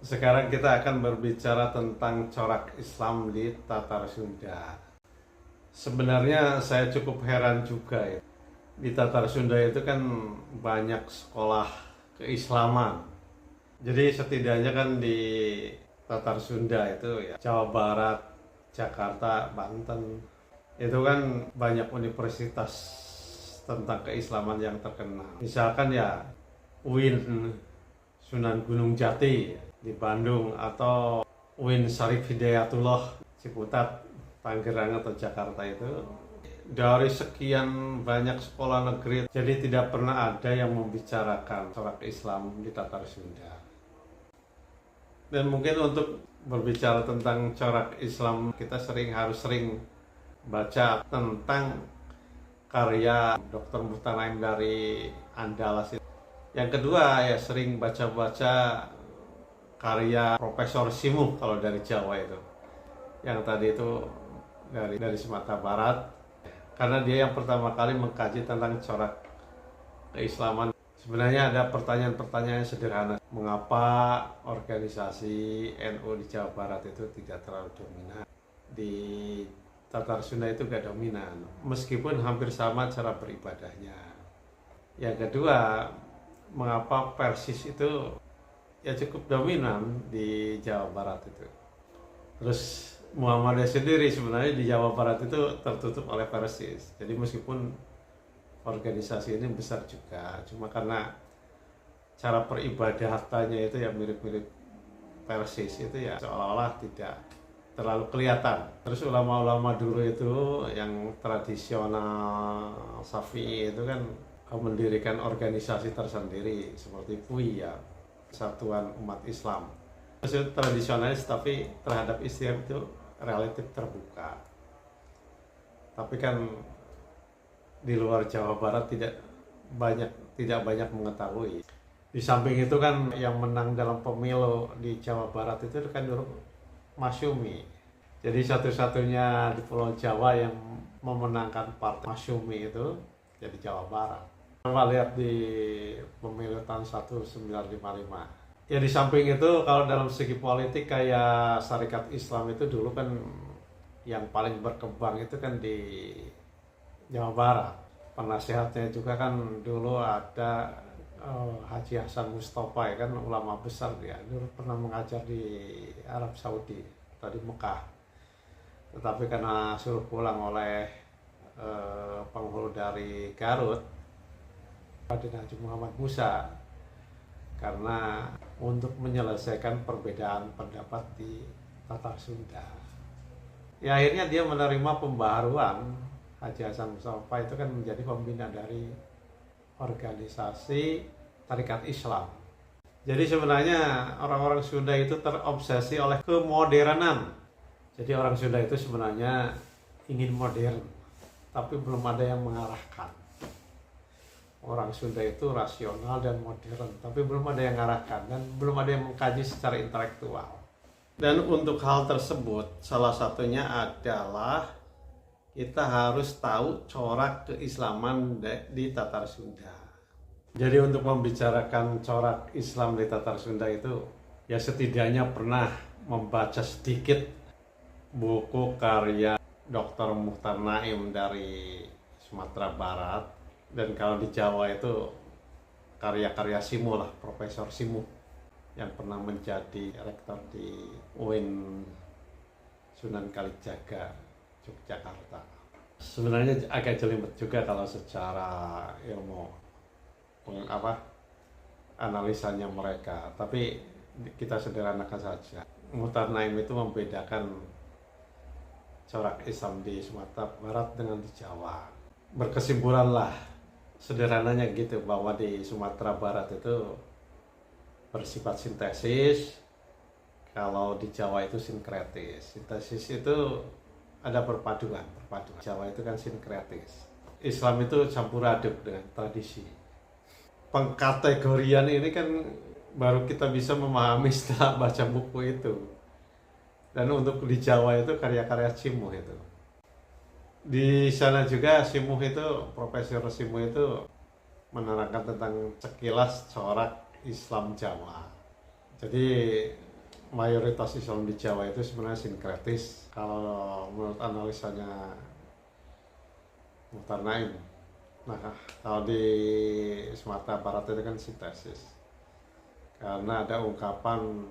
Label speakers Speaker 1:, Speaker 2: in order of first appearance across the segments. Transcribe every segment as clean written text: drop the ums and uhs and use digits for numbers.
Speaker 1: Sekarang kita akan berbicara tentang corak Islam di Tatar Sunda. Sebenarnya saya cukup heran juga ya. Di Tatar Sunda itu kan banyak sekolah keislaman. Jadi setidaknya kan di Tatar Sunda itu ya Jawa Barat, Jakarta, Banten itu kan banyak universitas tentang keislaman yang terkenal. Misalkan ya UIN Sunan Gunung Jati di Bandung atau UIN Syarif Hidayatullah Ciputat, Tangerang atau Jakarta itu dari sekian banyak sekolah negeri, jadi tidak pernah ada yang membicarakan corak Islam di Tatar Sunda. Dan mungkin untuk berbicara tentang corak Islam, kita harus sering baca tentang karya Dr. Muhtar Naim dari Andalas. Yang kedua ya sering baca-baca karya Profesor Simuh kalau dari Jawa itu. Yang tadi itu dari Sumatera Barat, karena dia yang pertama kali mengkaji tentang corak keislaman. Sebenarnya ada pertanyaan-pertanyaan sederhana. Mengapa organisasi NU di Jawa Barat itu tidak terlalu dominan? Di Tatar Sunda itu gak dominan, meskipun hampir sama cara beribadahnya. Yang kedua, mengapa Persis itu ya cukup dominan di Jawa Barat itu. Terus Muhammadiyah sendiri sebenarnya di Jawa Barat itu tertutup oleh Persis. Jadi meskipun organisasi ini besar juga, cuma karena cara peribadatannya itu yang mirip-mirip Persis itu ya seolah-olah tidak terlalu kelihatan. Terus ulama-ulama dulu itu yang tradisional Syafi'i itu kan mendirikan organisasi tersendiri seperti PUI ya, Persatuan Umat Islam. Maksud tradisionalis tapi terhadap Islam itu relatif terbuka. Tapi kan di luar Jawa Barat tidak banyak mengetahui. Di samping itu kan yang menang dalam pemilu di Jawa Barat itu kan dulu Masyumi. Jadi satu-satunya di Pulau Jawa yang memenangkan partai Masyumi itu jadi Jawa Barat. Coba lihat di pemilu tahun 1955. Ya di samping itu kalau dalam segi politik kayak Syarikat Islam itu dulu kan yang paling berkembang itu kan di Jawa Barat. Penasehatnya juga kan dulu ada Haji Hasan Mustafa ya kan, ulama besar dia. Dulu pernah mengajar di Arab Saudi atau di Mekah. Tetapi karena suruh pulang oleh penghulu dari Garut, Raden Haji Muhammad Musa, karena untuk menyelesaikan perbedaan pendapat di Tatar Sunda. Ya akhirnya dia menerima pembaharuan. Haji Hasan Mustafa itu kan menjadi pembina dari organisasi Tarekat Islam. Jadi sebenarnya orang-orang Sunda itu terobsesi oleh kemodernan. Jadi orang Sunda itu sebenarnya ingin modern, tapi belum ada yang mengarahkan. Orang Sunda itu rasional dan modern, tapi belum ada yang mengarahkan dan belum ada yang mengkaji secara intelektual. Dan untuk hal tersebut, salah satunya adalah kita harus tahu corak keislaman di Tatar Sunda. Jadi untuk membicarakan corak Islam di Tatar Sunda itu, ya setidaknya pernah membaca sedikit buku karya Dr. Muhtar Naim dari Sumatera Barat. Dan kalau di Jawa itu karya-karya Simuh lah, Profesor Simuh yang pernah menjadi rektor di UIN Sunan Kalijaga, Yogyakarta. Sebenarnya agak jelimet juga kalau secara ilmu analisanya mereka, tapi kita sederhanakan saja. Muhtar Naim itu membedakan corak Islam di Sumatera Barat dengan di Jawa. Berkesimpulanlah sederhananya gitu bahwa di Sumatera Barat itu bersifat sintesis, kalau di Jawa itu sinkretis. Sintesis itu ada perpaduan. Jawa itu kan sinkretis. Islam itu campur aduk dengan tradisi. Pengkategorian ini kan baru kita bisa memahami setelah baca buku itu. Dan untuk di Jawa itu karya-karya Simuh itu. Di sana juga Simuh itu, Profesor Simuh itu menerangkan tentang sekilas corak Islam Jawa. Jadi mayoritas Islam di Jawa itu sebenarnya sinkretis kalau menurut analisanya Muhtar Naim. Nah, kalau di Sumatera Barat itu kan sintesis, karena ada ungkapan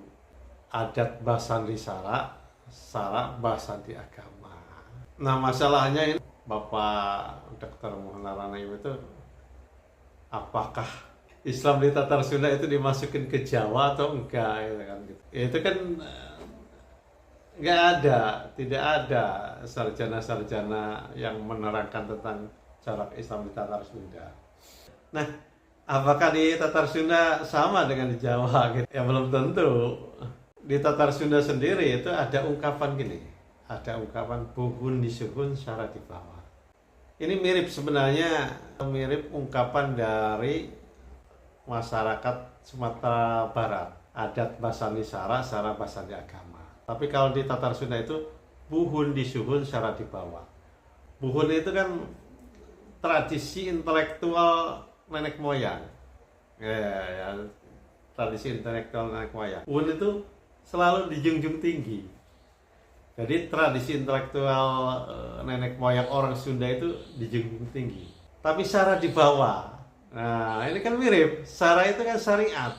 Speaker 1: adat basan di sara, sara basan di agama. Nah, masalahnya ini Bapak Dr. Muhtar Naim itu, apakah Islam di Tatar Sunda itu dimasukin ke Jawa atau enggak, gitu kan? Itu kan nggak ada, tidak ada sarjana-sarjana yang menerangkan tentang corak Islam di Tatar Sunda. Nah, apakah di Tatar Sunda sama dengan di Jawa? Gitu? Ya belum tentu. Di Tatar Sunda sendiri itu ada ungkapan gini, ada ungkapan buhun disuhun syara di bawah. Ini mirip sebenarnya, mirip ungkapan dari masyarakat Sumatera Barat, adat basani sara, sara basani agama. Tapi kalau di Tatar Sunda itu buhun disuhun syara di bawah. Buhun itu kan tradisi intelektual nenek moyang, ya, tradisi intelektual nenek moyang. Buhun itu selalu dijunjung tinggi. Jadi tradisi intelektual nenek moyang orang Sunda itu dijunjung tinggi. Tapi syara di bawah. Nah, ini kan mirip. Syara itu kan syariat.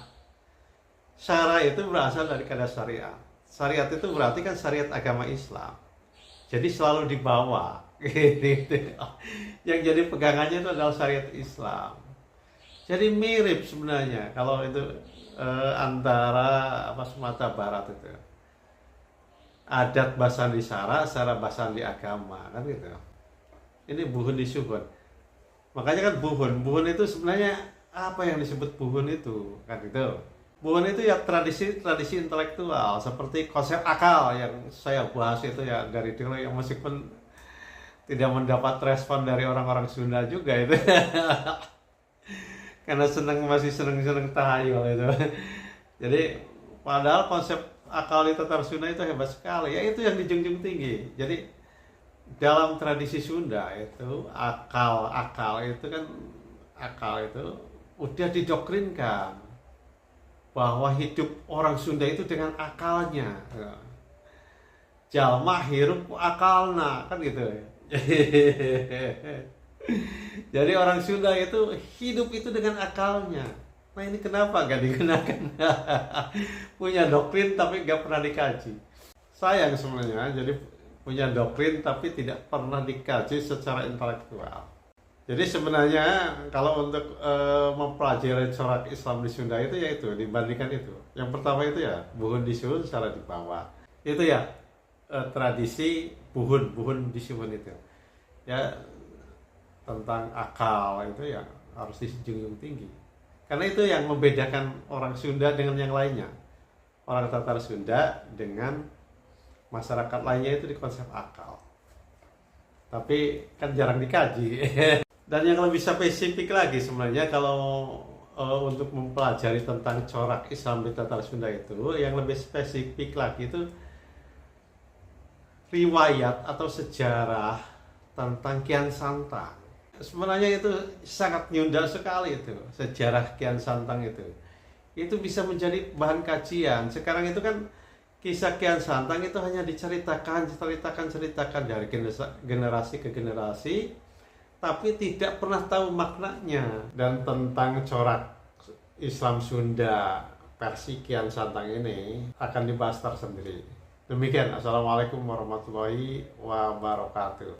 Speaker 1: Syara itu berasal dari kata syariat. Syariat itu berarti kan syariat agama Islam. Jadi selalu di bawah. Yang jadi pegangannya itu adalah syariat Islam. Jadi mirip sebenarnya kalau itu antara Sumatera Barat itu. Adat basan di sara, sara basan di agama, kan gitu. Ini buhun disuhun. Makanya kan buhun itu sebenarnya apa yang disebut buhun itu, kan gitu. Buhun itu ya tradisi intelektual, seperti konsep akal yang saya bahas itu ya dari dulu, yang meskipun tidak mendapat respon dari orang-orang Sunda juga itu. Karena masih seneng tahayul itu. Jadi padahal konsep akal di Tatar Sunda itu hebat sekali, ya itu yang dijunjung tinggi. Jadi dalam tradisi Sunda itu akal itu kan, akal itu udah didoktrinkan bahwa hidup orang Sunda itu dengan akalnya. Jalma hirup akalna, kan gitu. Jadi orang Sunda itu hidup itu dengan akalnya. Nah, ini kenapa gak digunakan? Punya doktrin tapi gak pernah dikaji. Sayang sebenarnya, jadi punya doktrin tapi tidak pernah dikaji secara intelektual. Jadi sebenarnya kalau untuk mempelajari corak Islam di Sunda itu, ya itu dibandingkan itu. Yang pertama itu ya buhun disuhun secara di bawah. Itu ya tradisi buhun disuhun itu. Ya tentang akal itu ya harus dijunjung tinggi. Karena itu yang membedakan orang Sunda dengan yang lainnya. Orang Tatar Sunda dengan masyarakat lainnya itu di konsep akal. Tapi kan jarang dikaji. Dan yang lebih spesifik lagi sebenarnya kalau untuk mempelajari tentang corak Islam di Tatar Sunda itu, yang lebih spesifik lagi itu riwayat atau sejarah tentang Kian Santang. Sebenarnya itu sangat nyunda sekali itu, sejarah Kian Santang itu. Itu bisa menjadi bahan kajian. Sekarang itu kan kisah Kian Santang itu hanya diceritakan dari generasi ke generasi, tapi tidak pernah tahu maknanya. Dan tentang corak Islam Sunda versi Kian Santang ini akan dibahas tersendiri. Demikian, Assalamualaikum warahmatullahi wabarakatuh.